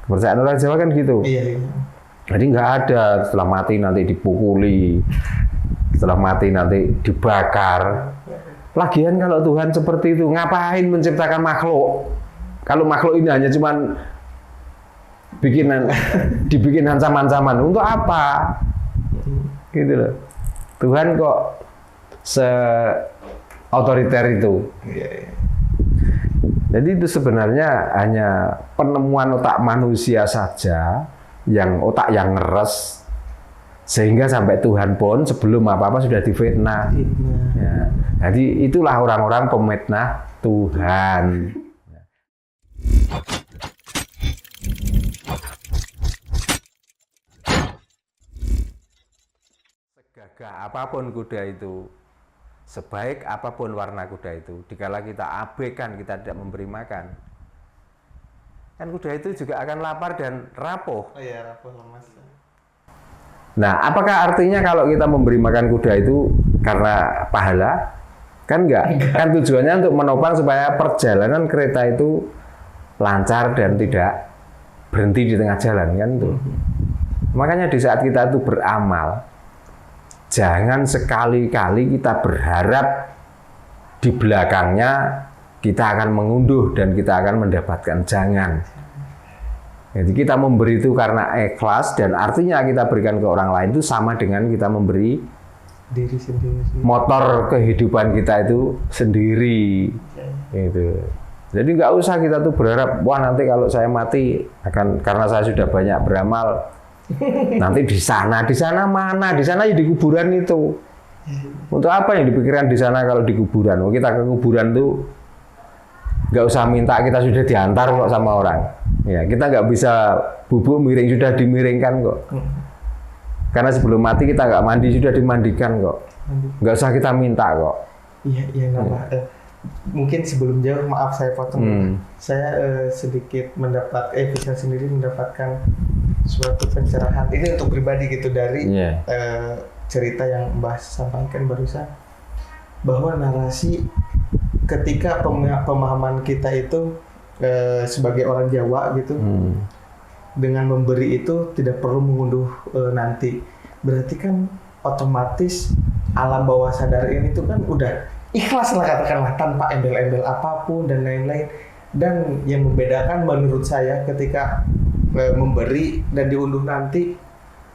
Kepercayaan orang Jawa kan gitu. Iya. Jadi nggak ada setelah mati nanti dipukuli, setelah mati nanti dibakar. Lagian kalau Tuhan seperti itu, ngapain menciptakan makhluk? Kalau makhluk ini hanya cuman dibikin ancaman-ancaman, untuk apa? Gitu loh. Tuhan kok se-otoriter itu. Jadi itu sebenarnya hanya penemuan otak manusia saja, yang otak yang ngeres, sehingga sampai Tuhan pun sebelum apa-apa sudah difitnah. Ya. Jadi itulah orang-orang pemitnah Tuhan. Segagah apapun kuda itu, sebaik apapun warna kuda itu, dikala kita abaikan, kita tidak memberi makan, kan kuda itu juga akan lapar dan rapuh. Oh iya, rapuh lemas. Nah, apakah artinya kalau kita memberi makan kuda itu karena pahala? Kan enggak. Kan tujuannya untuk menopang supaya perjalanan kereta itu lancar dan tidak berhenti di tengah jalan, kan itu. Makanya di saat kita itu beramal, jangan sekali-kali kita berharap di belakangnya kita akan mengunduh dan kita akan mendapatkan. Jangan. Jadi kita memberi itu karena ikhlas, dan artinya kita berikan ke orang lain itu sama dengan kita memberi Diri sendiri. motor kehidupan kita itu sendiri. Itu. Jadi nggak usah kita tuh berharap, wah nanti kalau saya mati akan, karena saya sudah banyak beramal, nanti di sana mana? Di sana ya di kuburan itu. Untuk apa yang dipikirkan di sana kalau di kuburan? Kita ke kuburan tuh nggak usah minta, kita sudah diantar kok sama orang. Ya, kita nggak bisa bubuk miring, sudah dimiringkan kok. Karena sebelum mati kita nggak mandi, sudah dimandikan kok. Nggak usah kita minta kok. Iya nggak. Mungkin sebelum jauh, maaf saya potong. Saya sedikit bisa sendiri mendapatkan suatu pencerahan. Ini untuk pribadi gitu dari cerita yang Mbah sampaikan barusan, bahwa narasi ketika pemahaman kita itu sebagai orang Jawa gitu, dengan memberi itu tidak perlu mengunduh nanti. Berarti kan otomatis alam bawah sadar ini tuh kan udah ikhlas lah, katakanlah, tanpa embel-embel apapun dan lain-lain. Dan yang membedakan menurut saya ketika memberi dan diunduh nanti,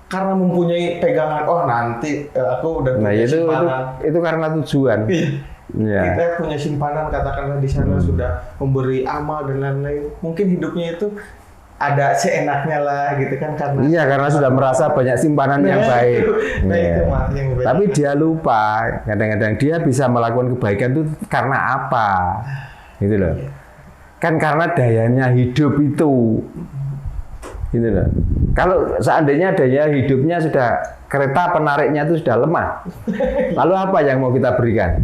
karena mempunyai pegangan, oh nanti aku udah punya simpanan. Itu karena tujuan. Ya. Kita punya simpanan, katakanlah di sana sudah memberi amal dan lain-lain. Mungkin hidupnya itu ada seenaknya lah gitu kan, karena sudah merasa banyak simpanan yang baik. Itu mah yang berbeda. Tapi dia lupa, kadang-kadang dia bisa melakukan kebaikan itu karena apa? Gitu loh. Kan karena dayanya hidup itu. Gitu loh. Kalau seandainya daya hidupnya sudah, kereta penariknya itu sudah lemah, lalu apa yang mau kita berikan?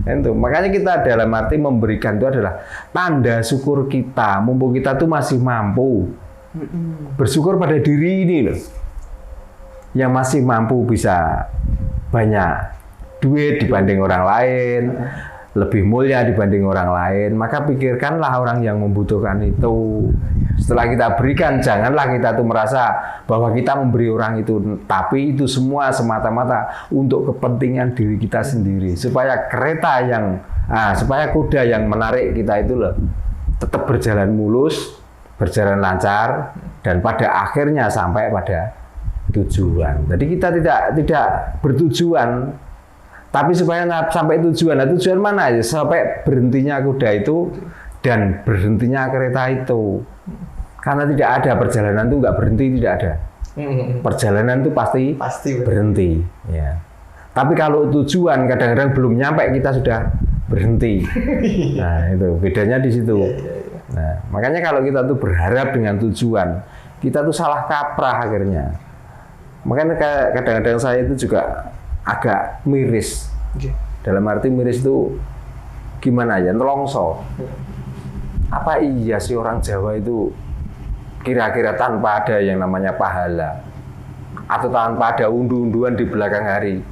Itu. Makanya kita dalam arti memberikan itu adalah tanda syukur kita, mumpung kita tuh masih mampu bersyukur pada diri ini loh, yang masih mampu bisa banyak duit dibanding orang lain, lebih mulia dibanding orang lain, maka pikirkanlah orang yang membutuhkan itu. Setelah kita berikan, janganlah kita tuh merasa bahwa kita memberi orang itu, tapi itu semua semata-mata untuk kepentingan diri kita sendiri, supaya supaya kuda yang menarik kita itu loh tetap berjalan mulus, berjalan lancar, dan pada akhirnya sampai pada tujuan. Jadi kita tidak bertujuan, tapi supaya sampai tujuan. Nah, tujuan mana ya? Sampai berhentinya kuda itu dan berhentinya kereta itu. Karena tidak ada perjalanan itu nggak berhenti, tidak ada. Perjalanan itu pasti berhenti. Ya. Tapi kalau tujuan kadang-kadang belum nyampe kita sudah berhenti. Nah itu bedanya di situ. Nah makanya kalau kita tuh berharap dengan tujuan, kita tuh salah kaprah akhirnya. Makanya kadang-kadang saya itu juga agak miris. Dalam arti miris itu gimana ya? Nelongso. Apa iya sih orang Jawa itu kira-kira tanpa ada yang namanya pahala, atau tanpa ada undu-unduan di belakang hari?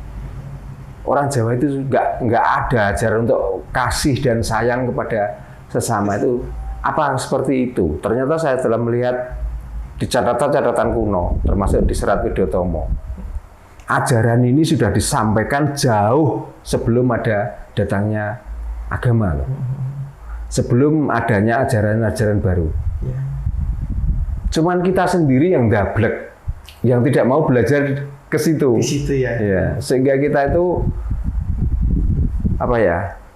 Orang Jawa itu nggak ada ajaran untuk kasih dan sayang kepada sesama itu apa seperti itu. Ternyata saya telah melihat di catatan-catatan kuno, termasuk di Serat Widotomo. Ajaran ini sudah disampaikan jauh sebelum ada datangnya agama loh. Sebelum adanya ajaran-ajaran baru. Cuman kita sendiri yang dablek, yang tidak mau belajar ke situ. Di situ ya. Ya, sehingga kita itu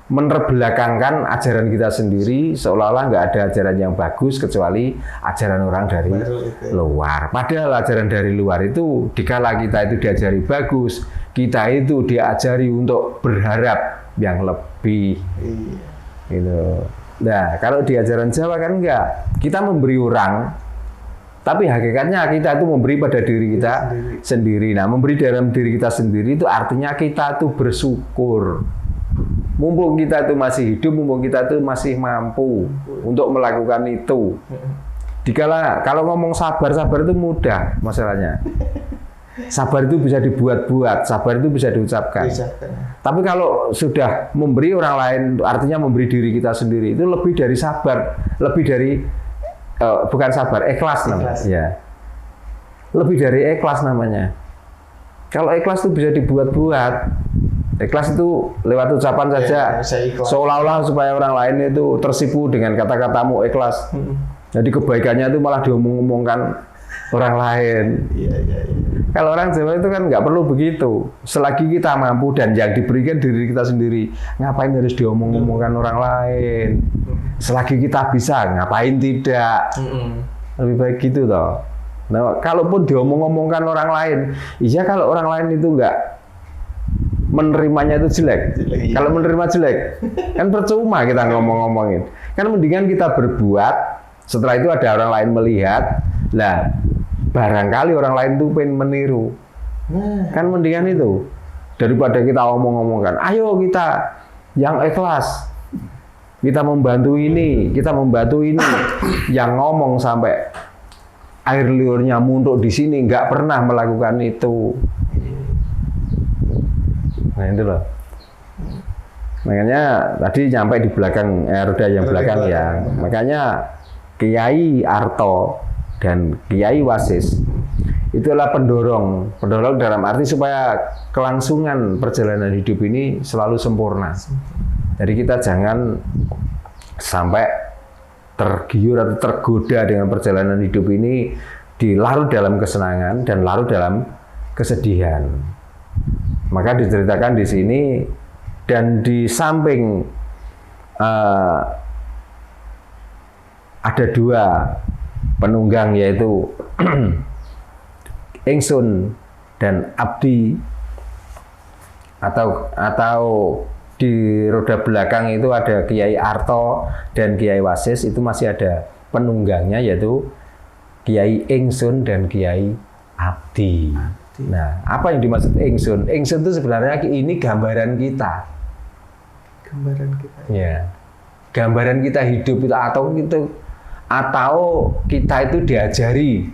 menerbelakangkan ajaran kita sendiri, seolah-olah nggak ada ajaran yang bagus kecuali ajaran orang dari luar. Padahal ajaran dari luar itu dikala kita itu diajari bagus, kita itu diajari untuk berharap yang lebih. Gitu. Nah, kalau di ajaran Jawa kan enggak, kita memberi orang, tapi hakikatnya kita itu memberi pada diri kita sendiri. Nah, memberi dalam diri kita sendiri itu artinya kita tuh bersyukur. Mumpung kita itu masih hidup, mumpung kita itu masih mampu untuk melakukan itu. Dikala kalau ngomong sabar itu mudah masalahnya. Sabar itu bisa dibuat-buat, sabar itu bisa diucapkan. Tapi kalau sudah memberi orang lain, artinya memberi diri kita sendiri, itu lebih dari sabar, lebih dari bukan sabar, ikhlas namanya. Ya. Lebih dari ikhlas namanya. Kalau ikhlas itu bisa dibuat-buat. Ikhlas itu lewat ucapan saja, seolah-olah supaya orang lain itu tersipu dengan kata-katamu ikhlas. Jadi kebaikannya itu malah diomong-omongkan orang lain. Kalau orang Jawa itu kan nggak perlu begitu. Selagi kita mampu dan yang diberikan diri kita sendiri, ngapain harus diomong-omongkan orang lain? Selagi kita bisa, ngapain tidak? Lebih baik gitu toh. Nah, kalaupun diomong-omongkan orang lain, iya kalau orang lain itu nggak menerimanya itu jelek. Kalau menerima jelek, kan percuma kita ngomong-ngomongin. Kan mendingan kita berbuat, setelah itu ada orang lain melihat, lah barangkali orang lain tuh pengen meniru. Kan mendingan itu. Daripada kita omong-omongkan, ayo kita yang ikhlas. Kita membantu ini, kita membantu ini. Yang ngomong sampai air liurnya muntuk di sini, nggak pernah melakukan itu. Nah itu loh. Makanya tadi nyampe di belakang roda yang belakang ya. Makanya Kiai Arto dan Kiai Wasis itulah pendorong dalam arti supaya kelangsungan perjalanan hidup ini selalu sempurna. Jadi kita jangan sampai tergiur atau tergoda dengan perjalanan hidup ini dilarut dalam kesenangan dan larut dalam kesedihan. Maka diceritakan di sini dan di samping ada dua penunggang yaitu Ingsun dan Abdi atau di roda belakang itu ada Kiai Arto dan Kiai Wasis, itu masih ada penunggangnya yaitu Kiai Ingsun dan Kiai Abdi. Nah, apa yang dimaksud Ingsun? Ingsun itu sebenarnya ini gambaran kita. Gambaran kita. Ya. Gambaran kita hidup itu atau kita itu diajari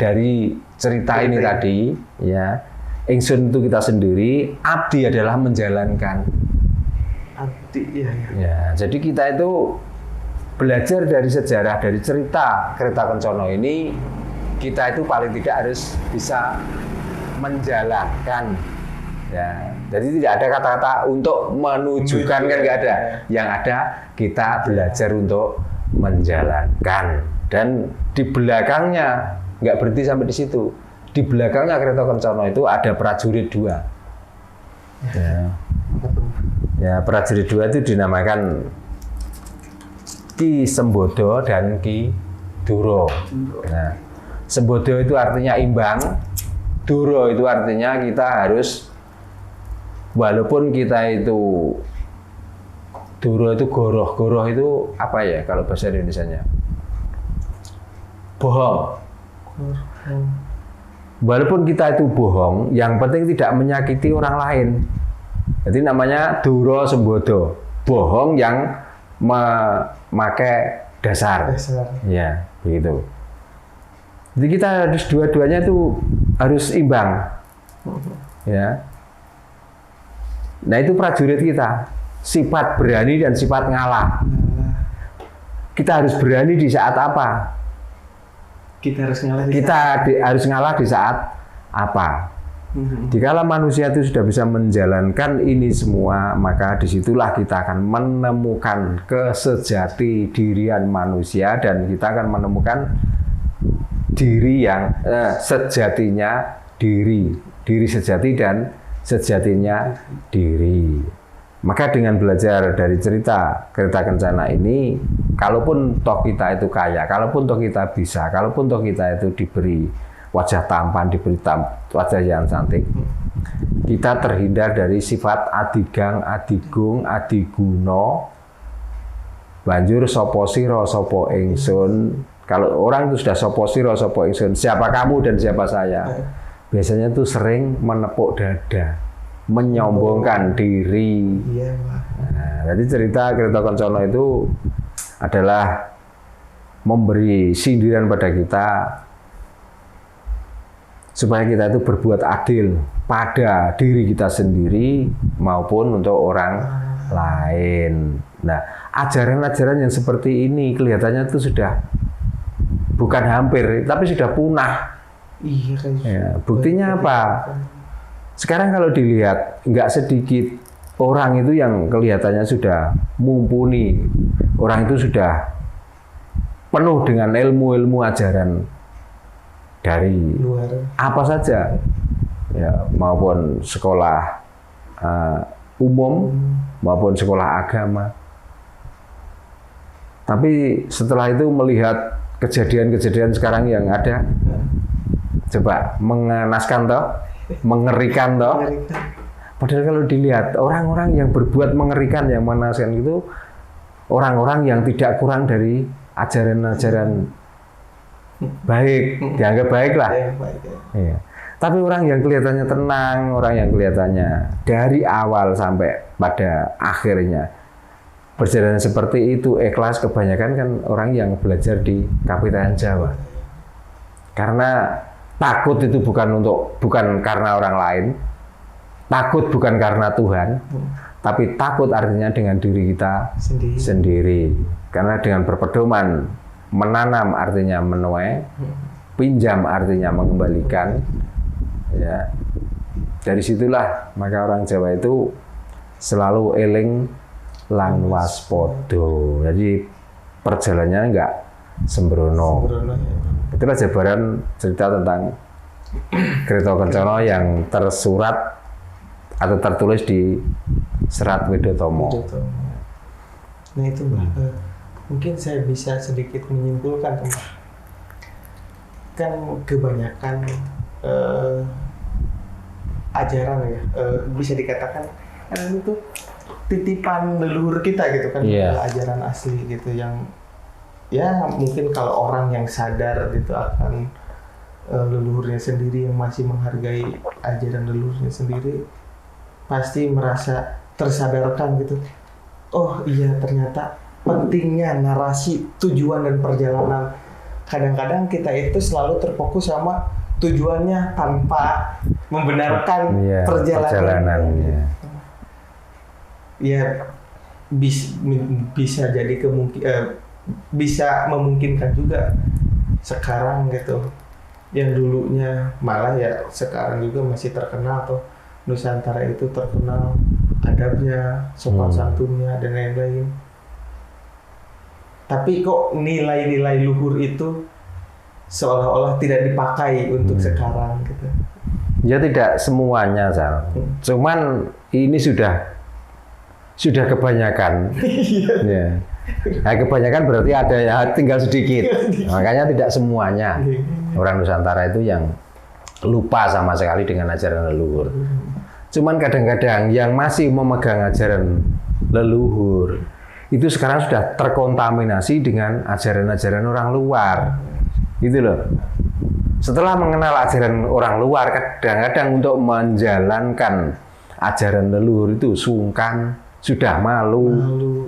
dari cerita ini tadi, ya. Ingsun itu kita sendiri, abdi adalah menjalankan. Abdi ya. Ya, jadi kita itu belajar dari sejarah, dari cerita Kereta Kencana ini. Kita itu paling tidak harus bisa menjalankan, ya. Jadi tidak ada kata-kata untuk menunjukkan, kan nggak ada. Yang ada kita belajar untuk menjalankan. Dan di belakangnya nggak berhenti sampai di situ. Di belakangnya Kereta Kencana itu ada prajurit 2. Ya, prajurit 2 itu dinamakan Ki Sembodo dan Ki Duro. Nah, Sembodo itu artinya imbang, Duro itu artinya kita harus, walaupun kita itu Duro itu goroh itu apa ya kalau bahasa Indonesianya? Bohong. Walaupun kita itu bohong, yang penting tidak menyakiti orang lain. Jadi namanya Duro Sembodo, bohong yang memakai dasar. Ya, begitu. Jadi kita harus dua-duanya itu harus imbang, ya. Nah itu prajurit kita, sifat berani dan sifat ngalah. Kita harus berani di saat apa? Kita harus ngalah. Harus ngalah di saat apa? Dikala manusia itu sudah bisa menjalankan ini semua, maka disitulah kita akan menemukan kesejati dirian manusia dan kita akan menemukan diri yang sejatinya diri sejati dan sejatinya diri. Maka dengan belajar dari cerita Kereta Kencana ini, kalaupun toh kita itu kaya, kalaupun toh kita bisa, kalaupun toh kita itu diberi wajah tampan, diberi wajah yang cantik, kita terhindar dari sifat adigang, adigung, adiguna, banjur sopo siro, sopo ingsun. Kalau orang itu sudah sopo siro, sopo ingsun, siapa kamu dan siapa saya, biasanya tuh sering menepuk dada, menyombongkan diri. Nah, jadi cerita Kereta Kencana itu adalah memberi sindiran pada kita supaya kita itu berbuat adil pada diri kita sendiri maupun untuk orang lain. Nah, ajaran-ajaran yang seperti ini kelihatannya itu sudah bukan hampir, tapi sudah punah. Iya kan. Ya, buktinya apa? Sekarang kalau dilihat, nggak sedikit orang itu yang kelihatannya sudah mumpuni. Orang itu sudah penuh dengan ilmu-ilmu ajaran dari luar apa saja, ya, maupun sekolah umum maupun sekolah agama. Tapi setelah itu melihat kejadian-kejadian sekarang yang ada, coba mengenaskan toh, mengerikan toh. Padahal kalau dilihat orang-orang yang berbuat mengerikan, yang mengenaskan itu orang-orang yang tidak kurang dari ajaran-ajaran baik, dianggap baik lah. Iya. Tapi orang yang kelihatannya tenang, orang yang kelihatannya dari awal sampai pada akhirnya perjalanan seperti itu ikhlas, kebanyakan kan orang yang belajar di Kapitayan Jawa. Karena takut itu bukan karena orang lain, takut bukan karena Tuhan, tapi takut artinya dengan diri kita sendiri. Karena dengan berpedoman, menanam artinya menuai, pinjam artinya mengembalikan. Ya, dari situlah maka orang Jawa itu selalu eling lan waspodo. Jadi perjalanannya enggak sembrono. Itulah jabaran cerita tentang Kereta Kencana yang tersurat atau tertulis di Serat Widotomo. Nah itu Mbak, mungkin saya bisa sedikit menyimpulkan Mbak. Kan kebanyakan ajaran ya, bisa dikatakan itu titipan leluhur kita gitu kan, ajaran asli gitu yang ya mungkin kalau orang yang sadar gitu akan leluhurnya sendiri, yang masih menghargai ajaran leluhurnya sendiri, pasti merasa tersadarkan gitu. Oh iya, ternyata pentingnya narasi tujuan dan perjalanan. Kadang-kadang kita itu selalu terfokus sama tujuannya tanpa membenarkan perjalanannya. Ya bisa jadi bisa memungkinkan juga sekarang gitu, yang dulunya malah ya sekarang juga masih terkenal tuh, Nusantara itu terkenal adabnya, sopan santunnya dan lain-lain. Tapi kok nilai-nilai luhur itu seolah-olah tidak dipakai untuk sekarang gitu. Ya tidak semuanya, Sal. Cuman ini sudah kebanyakan. Ya. Nah, kebanyakan berarti ada ya tinggal sedikit. Makanya tidak semuanya orang Nusantara itu yang lupa sama sekali dengan ajaran leluhur. Cuman kadang-kadang yang masih memegang ajaran leluhur itu sekarang sudah terkontaminasi dengan ajaran-ajaran orang luar. Gitu loh. Setelah mengenal ajaran orang luar, kadang-kadang untuk menjalankan ajaran leluhur itu sungkan, sudah malu.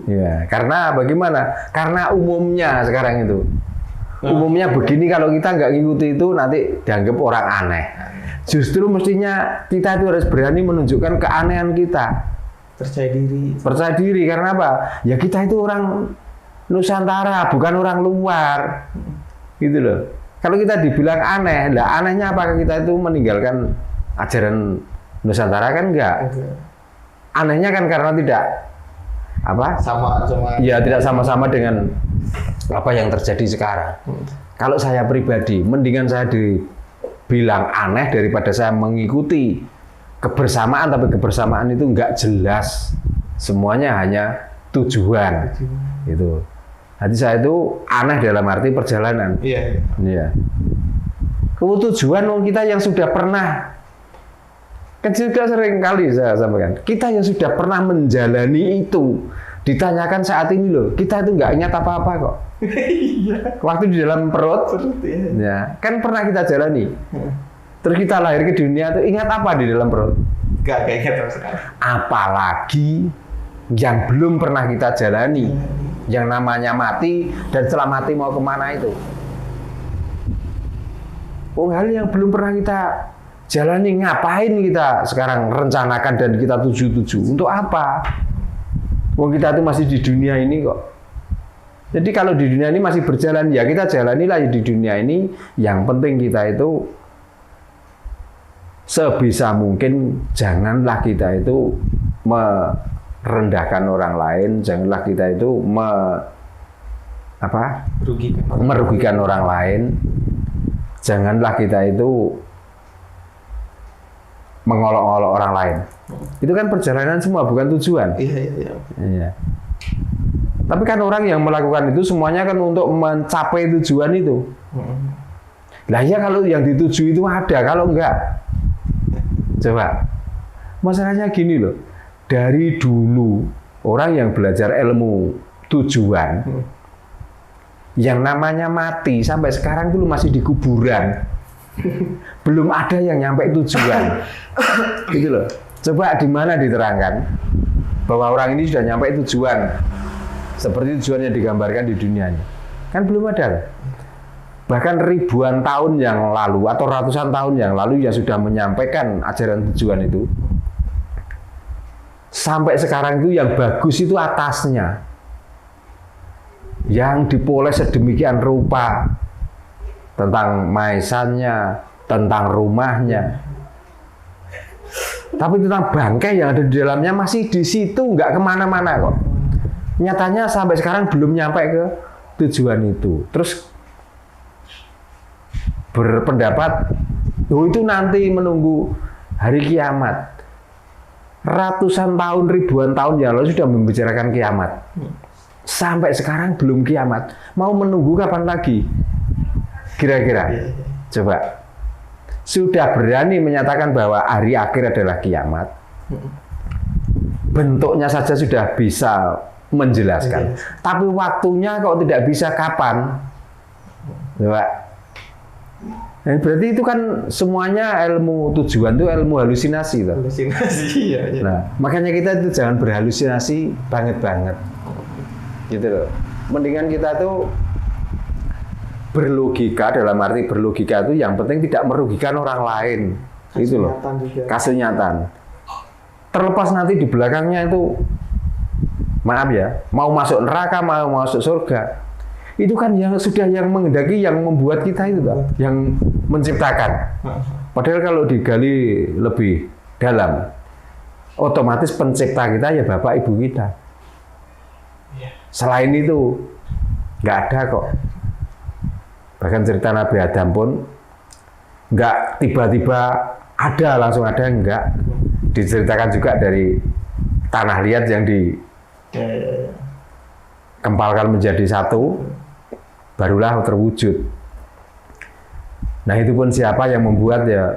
Ya, karena bagaimana? Karena umumnya sekarang itu. Umumnya begini, kalau kita nggak ngikuti itu nanti dianggap orang aneh. Justru mestinya kita itu harus berani menunjukkan keanehan kita. Percaya diri karena apa? Ya kita itu orang Nusantara, bukan orang luar. Gitu loh. Kalau kita dibilang aneh, lah anehnya apakah kita itu meninggalkan ajaran Nusantara? Kan enggak. Anehnya kan karena tidak apa? Sama. Ya tidak sama-sama dengan apa yang terjadi sekarang. Kalau saya pribadi, mendingan saya dibilang aneh daripada saya mengikuti kebersamaan, tapi kebersamaan itu enggak jelas. Semuanya hanya tujuan. Itu. Hati saya itu aneh dalam arti perjalanan. Iya. Iya. Tujuan kita yang sudah pernah, kan juga sering kali saya sampaikan, kita yang sudah pernah menjalani itu, ditanyakan saat ini loh, kita itu nggak ingat apa-apa kok. Iya. Waktu di dalam perut, ya, kan pernah kita jalani. Terus kita lahir ke dunia itu ingat apa di dalam perut? Nggak ingat sama sekali. Apalagi yang belum pernah kita jalani, yang namanya mati, dan setelah mati mau kemana itu. Hal yang belum pernah kita jalani, ngapain kita sekarang rencanakan dan kita tuju-tuju? Untuk apa? Kita itu masih di dunia ini kok. Jadi kalau di dunia ini masih berjalan, ya kita jalanilah di dunia ini. Yang penting kita itu sebisa mungkin janganlah kita itu merendahkan orang lain, janganlah kita itu merugikan orang lain, janganlah kita itu mengolok-olok orang lain. Itu kan perjalanan semua, bukan tujuan. Iya. Tapi kan orang yang melakukan itu semuanya kan untuk mencapai tujuan itu. Lah ya kalau yang dituju itu ada, kalau enggak, coba. Masalahnya gini loh. Dari dulu orang yang belajar ilmu tujuan, yang namanya mati sampai sekarang dulu masih di kuburan, belum ada yang nyampe tujuan, gitu loh. Coba di mana diterangkan bahwa orang ini sudah nyampe tujuan seperti tujuan yang digambarkan di dunianya? Kan belum ada. Bahkan ribuan tahun yang lalu atau ratusan tahun yang lalu yang sudah menyampaikan ajaran tujuan itu. Sampai sekarang itu yang bagus itu atasnya, yang dipoles sedemikian rupa tentang maesannya, tentang rumahnya, tapi tentang bangkai yang ada di dalamnya masih di situ, nggak kemana-mana kok. Nyatanya sampai sekarang belum nyampe ke tujuan itu. Terus berpendapat, itu nanti menunggu hari kiamat. Ratusan tahun, ribuan tahun yang lalu sudah membicarakan kiamat. Sampai sekarang belum kiamat. Mau menunggu kapan lagi? Kira-kira. Coba. Sudah berani menyatakan bahwa hari akhir adalah kiamat. Bentuknya saja sudah bisa menjelaskan. Tapi waktunya kok tidak bisa kapan? Coba. Dan berarti itu kan semuanya ilmu tujuan itu ilmu halusinasi toh. Halusinasi ya. Nah, makanya kita itu jangan berhalusinasi banget. Gitu loh. Mendingan kita tuh berlogika, dalam arti berlogika itu yang penting tidak merugikan orang lain. Itu loh. Kasunyatan. Terlepas nanti di belakangnya itu, maaf ya, mau masuk neraka, mau masuk surga. Itu kan yang sudah yang menghendaki, yang membuat kita itu toh, yang menciptakan. Padahal kalau digali lebih dalam, otomatis pencipta kita ya Bapak Ibu kita. Selain itu nggak ada kok. Bahkan cerita Nabi Adam pun nggak tiba-tiba ada, langsung ada, enggak. Diceritakan juga dari tanah liat yang dikempalkan menjadi satu, barulah terwujud. Nah itu pun siapa yang membuat ya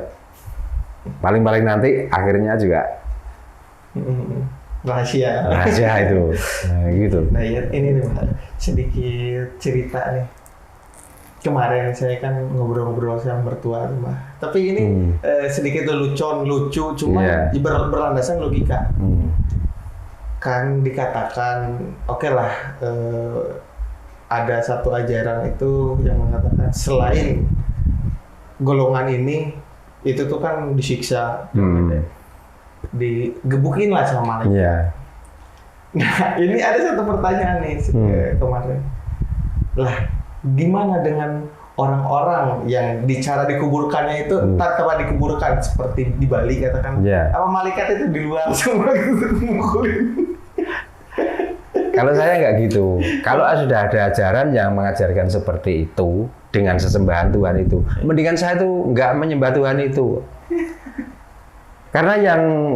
paling-paling nanti akhirnya juga rahasia itu. Nah gitu. Nah ya, ini nih Pak, sedikit cerita nih. Kemarin saya kan ngobrol-ngobrol sama mertua Mbak. Tapi ini sedikit lucu, cuma berlandasan logika. Kan dikatakan, oke lah, ada satu ajaran itu yang mengatakan selain golongan ini, itu tuh kan disiksa, digebukin lah sama malaikat. Nah ini ada satu pertanyaan nih kemarin. Lah, gimana dengan orang-orang yang cara dikuburkannya itu tak kapan dikuburkan seperti di Bali katakan apa malaikat itu di luar semua gitu mukulin. Kalau saya nggak gitu. Kalau sudah ada ajaran yang mengajarkan seperti itu dengan sesembahan Tuhan itu, mendingan saya tuh nggak menyembah Tuhan itu. Karena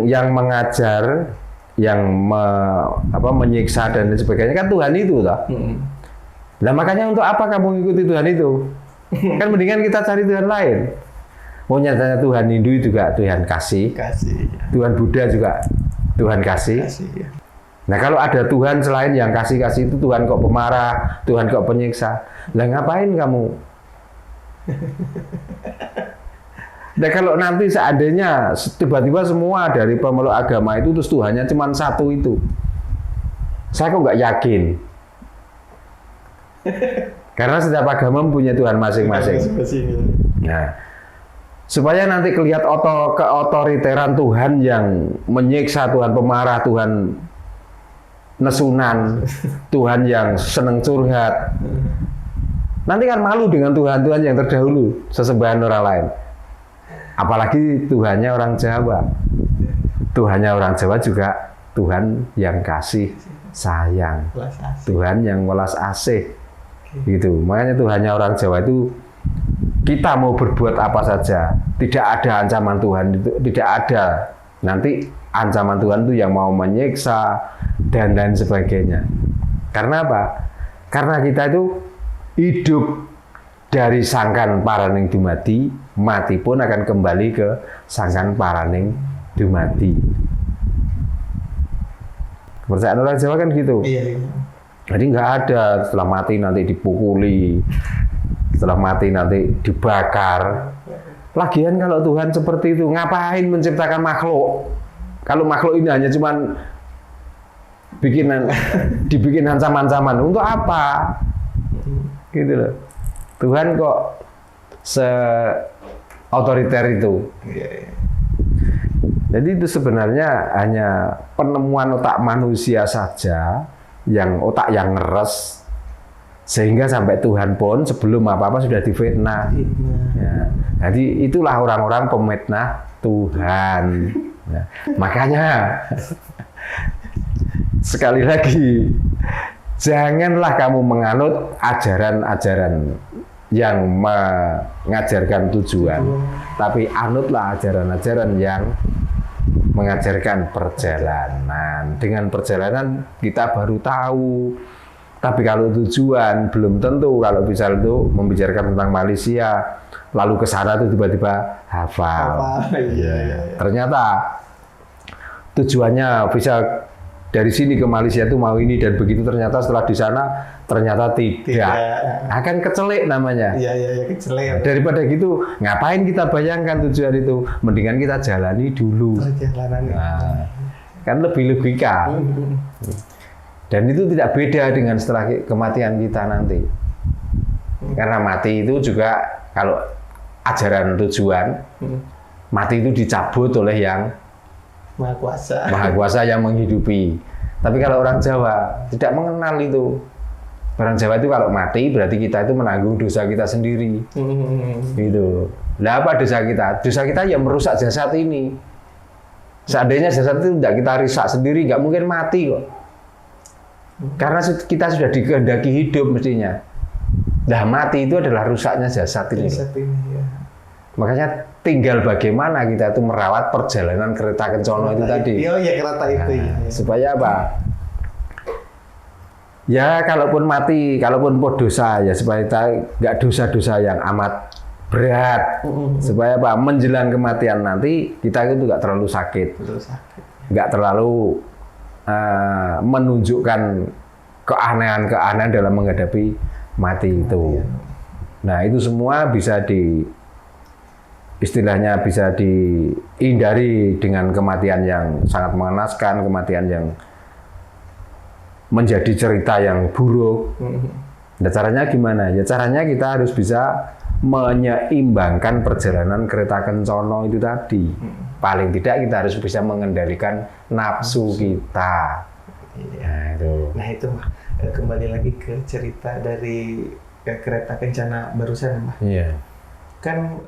yang mengajar, yang menyiksa dan lain sebagainya kan Tuhan itu toh. Nah makanya untuk apa kamu mengikuti Tuhan itu? Kan mendingan kita cari Tuhan lain. Mau nyatanya Tuhan Hindu juga Tuhan kasih. Tuhan Buddha juga Tuhan kasih. Ya. Nah kalau ada Tuhan selain yang kasih-kasih itu, Tuhan kok pemarah, Tuhan kok penyiksa. Lah ngapain kamu? Nah kalau nanti seandainya tiba-tiba semua dari pemeluk agama itu terus Tuhannya cuma satu itu, saya kok nggak yakin. Karena setiap agama mempunyai Tuhan masing-masing. Nah, supaya nanti kelihatan keotoriteran Tuhan yang menyiksa, Tuhan pemarah, Tuhan nesunan, Tuhan yang seneng curhat. Nanti kan malu dengan Tuhan-Tuhan yang terdahulu, sesembahan orang lain. Apalagi Tuhannya orang Jawa. Tuhannya orang Jawa juga Tuhan yang kasih sayang, Tuhan yang welas asih. Gitu. Makanya Tuhannya orang Jawa itu, kita mau berbuat apa saja, tidak ada ancaman Tuhan itu, tidak ada nanti ancaman Tuhan itu yang mau menyiksa dan lain sebagainya. Karena apa? Karena kita itu hidup dari sangkan paraning dumadi, mati pun akan kembali ke sangkan paraning dumadi. Kepercayaan orang Jawa kan gitu. Iya. Jadi nggak ada setelah mati nanti dipukuli, setelah mati nanti dibakar. Lagian kalau Tuhan seperti itu, ngapain menciptakan makhluk? Kalau makhluk ini hanya cuman dibikin ancaman-ancaman, untuk apa? Gitu loh. Tuhan kok se-otoriter itu. Jadi itu sebenarnya hanya penemuan otak manusia saja, yang otak yang ngeres, sehingga sampai Tuhan pun sebelum apa-apa sudah difitnah. Ya. Jadi itulah orang-orang pemitnah Tuhan. Ya. Makanya sekali lagi, janganlah kamu menganut ajaran-ajaran yang mengajarkan tujuan, tapi anutlah ajaran-ajaran yang mengajarkan perjalanan. Dengan perjalanan kita baru tahu. Tapi kalau tujuan belum tentu. Kalau bisa itu membicarakan tentang Malaysia, lalu ke sana tuh tiba-tiba hafal. Iya. Ternyata tujuannya bisa dari sini ke Malaysia itu mau ini dan begitu, ternyata setelah di sana ternyata tidak. Akan kecelik namanya. Iya, kecelik. Daripada gitu, ngapain kita bayangkan tujuan itu? Mendingan kita jalani dulu. Nah, kan lebih logika. Dan itu tidak beda dengan setelah kematian kita nanti. Karena mati itu juga, kalau ajaran tujuan, mati itu dicabut oleh yang Maha Kuasa yang menghidupi. Tapi kalau orang Jawa tidak mengenal itu. Orang Jawa itu kalau mati berarti kita itu menanggung dosa kita sendiri. Gitu. Nah, apa dosa kita? Dosa kita yang merusak jasad ini. Seandainya jasad itu tidak kita rusak sendiri, nggak mungkin mati kok. Karena kita sudah dikehendaki hidup mestinya. Nah, mati itu adalah rusaknya jasad ini. Makanya tinggal bagaimana kita itu merawat perjalanan kereta kencono itu tadi. Iya, kereta itu. Supaya apa? Ya, kalaupun mati, kalaupun dosa, ya supaya kita nggak dosa-dosa yang amat berat. Supaya apa? Menjelang kematian nanti kita itu nggak terlalu sakit. Nggak terlalu menunjukkan keanehan-keanehan dalam menghadapi mati itu. Nah, itu semua bisa istilahnya bisa dihindari dengan kematian yang sangat mengenaskan, kematian yang menjadi cerita yang buruk. Nah, caranya gimana? Ya caranya kita harus bisa menyeimbangkan perjalanan kereta kencono itu tadi. Paling tidak kita harus bisa mengendalikan nafsu kita. Nah itu kembali lagi ke cerita dari kereta kencana barusan, Mbak. Iya. Kan